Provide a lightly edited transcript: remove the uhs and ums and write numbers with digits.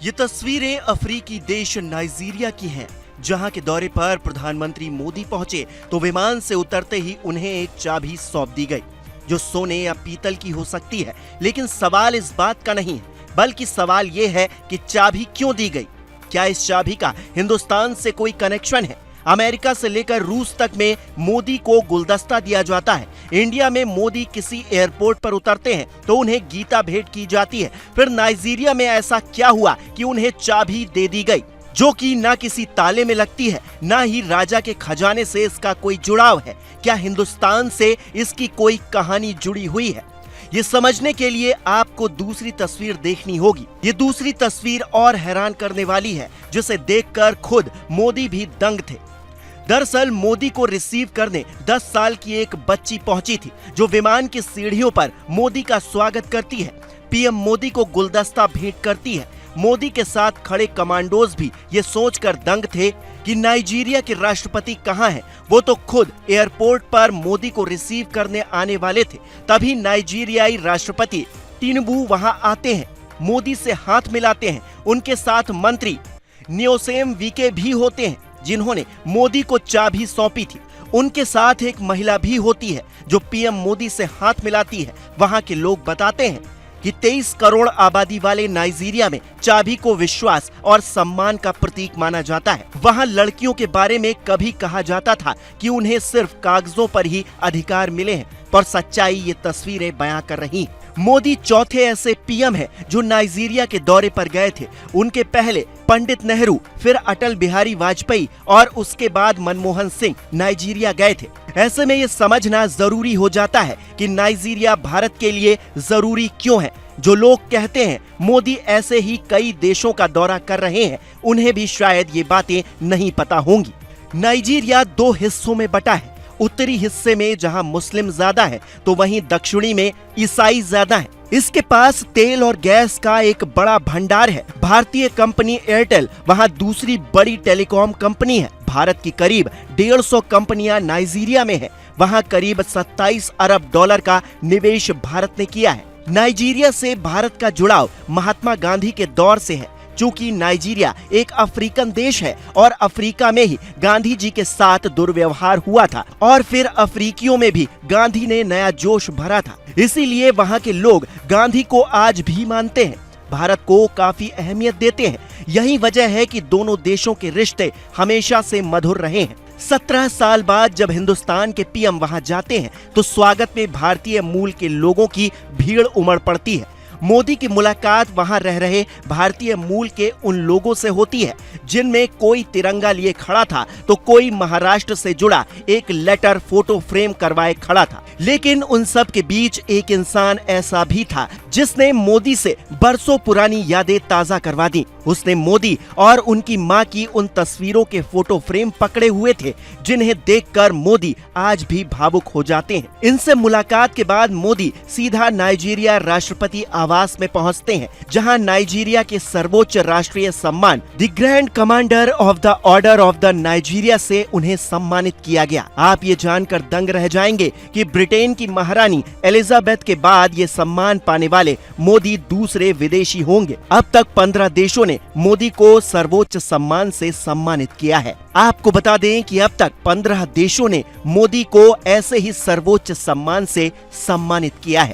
ये तस्वीरें अफ्रीकी देश नाइजीरिया की हैं, जहां के दौरे पर प्रधानमंत्री मोदी पहुंचे तो विमान से उतरते ही उन्हें एक चाबी सौंप दी गई, जो सोने या पीतल की हो सकती है। लेकिन सवाल इस बात का नहीं है, बल्कि सवाल ये है कि चाबी क्यों दी गई। क्या इस चाबी का हिंदुस्तान से कोई कनेक्शन है? अमेरिका से लेकर रूस तक में मोदी को गुलदस्ता दिया जाता है। इंडिया में मोदी किसी एयरपोर्ट पर उतरते हैं तो उन्हें गीता भेंट की जाती है। फिर नाइजीरिया में ऐसा क्या हुआ कि उन्हें चाबी दे दी गई, जो कि ना किसी ताले में लगती है, ना ही राजा के खजाने से इसका कोई जुड़ाव है। क्या हिंदुस्तान से इसकी कोई कहानी जुड़ी हुई है? ये समझने के लिए आपको दूसरी तस्वीर देखनी होगी। ये दूसरी तस्वीर और हैरान करने वाली है, जिसे देखकर खुद मोदी भी दंग थे। दरअसल मोदी को रिसीव करने 10 साल की एक बच्ची पहुंची थी, जो विमान की सीढ़ियों पर मोदी का स्वागत करती है। पीएम मोदी को गुलदस्ता भेंट करती है। मोदी के साथ खड़े कमांडोज भी ये सोचकर दंग थे कि नाइजीरिया के राष्ट्रपति कहां हैं। वो तो खुद एयरपोर्ट पर मोदी को रिसीव करने आने वाले थे। तभी नाइजीरियाई राष्ट्रपति टिनुबू वहां आते हैं, मोदी से हाथ मिलाते हैं। उनके साथ मंत्री न्योसेम विके भी होते हैं, जिन्होंने मोदी को चाबी सौंपी थी। उनके साथ एक महिला भी होती है, जो पीएम मोदी से हाथ मिलाती है। वहां के लोग बताते हैं कि 23 करोड़ आबादी वाले नाइजीरिया में चाबी को विश्वास और सम्मान का प्रतीक माना जाता है। वहां लड़कियों के बारे में कभी कहा जाता था कि उन्हें सिर्फ कागजों पर ही अधिकार मिले हैं, पर सच्चाई ये तस्वीरें बयां कर रही हैं। मोदी चौथे ऐसे पीएम हैं जो नाइजीरिया के दौरे पर गए थे। उनके पहले पंडित नेहरू, फिर अटल बिहारी वाजपेयी और उसके बाद मनमोहन सिंह नाइजीरिया गए थे। ऐसे में ये समझना जरूरी हो जाता है कि नाइजीरिया भारत के लिए जरूरी क्यों है। जो लोग कहते हैं मोदी ऐसे ही कई देशों का दौरा कर रहे हैं, उन्हें भी शायद ये बातें नहीं पता होंगी। नाइजीरिया 2 हिस्सों में बटा है। उत्तरी हिस्से में जहां मुस्लिम ज्यादा है, तो वहीं दक्षिणी में ईसाई ज्यादा है। इसके पास तेल और गैस का एक बड़ा भंडार है। भारतीय कंपनी एयरटेल वहां दूसरी बड़ी टेलीकॉम कंपनी है। भारत की करीब 150 कंपनियां नाइजीरिया में है। वहां करीब 27 अरब डॉलर का निवेश भारत ने किया है। नाइजीरिया से भारत का जुड़ाव महात्मा गांधी के दौर से है। चूंकि नाइजीरिया एक अफ्रीकन देश है और अफ्रीका में ही गांधी जी के साथ दुर्व्यवहार हुआ था और फिर अफ्रीकियों में भी गांधी ने नया जोश भरा था। इसीलिए वहां के लोग गांधी को आज भी मानते हैं, भारत को काफी अहमियत देते हैं। यही वजह है कि दोनों देशों के रिश्ते हमेशा से मधुर रहे हैं। 17 साल बाद जब हिंदुस्तान के पीएम वहां जाते हैं तो स्वागत में भारतीय मूल के लोगों की भीड़ उमड़ पड़ती है। मोदी की मुलाकात वहां रह रहे भारतीय मूल के उन लोगों से होती है, जिनमें कोई तिरंगा लिए खड़ा था तो कोई महाराष्ट्र से जुड़ा एक लेटर फोटो फ्रेम करवाए खड़ा था। लेकिन उन सब के बीच एक इंसान ऐसा भी था जिसने मोदी से बरसों पुरानी यादें ताजा करवा दी। उसने मोदी और उनकी मां की उन तस्वीरों के फोटो फ्रेम पकड़े हुए थे, जिन्हें देखकर मोदी आज भी भावुक हो जाते हैं। इनसे मुलाकात के बाद मोदी सीधा नाइजीरिया राष्ट्रपति आवास में पहुंचते हैं, जहां नाइजीरिया के सर्वोच्च राष्ट्रीय सम्मान the grand commander of the order of the Nigeria से उन्हें सम्मानित किया गया। आप ये जानकर दंग रह जाएंगे कि ब्रिटेन की महारानी एलिजाबेथ के बाद ये सम्मान पाने वाले मोदी दूसरे विदेशी होंगे। अब तक 15 देशों ने मोदी को सर्वोच्च सम्मान से सम्मानित किया है। आपको बता दें कि अब तक 15 देशों ने मोदी को ऐसे ही सर्वोच्च सम्मान से सम्मानित किया है।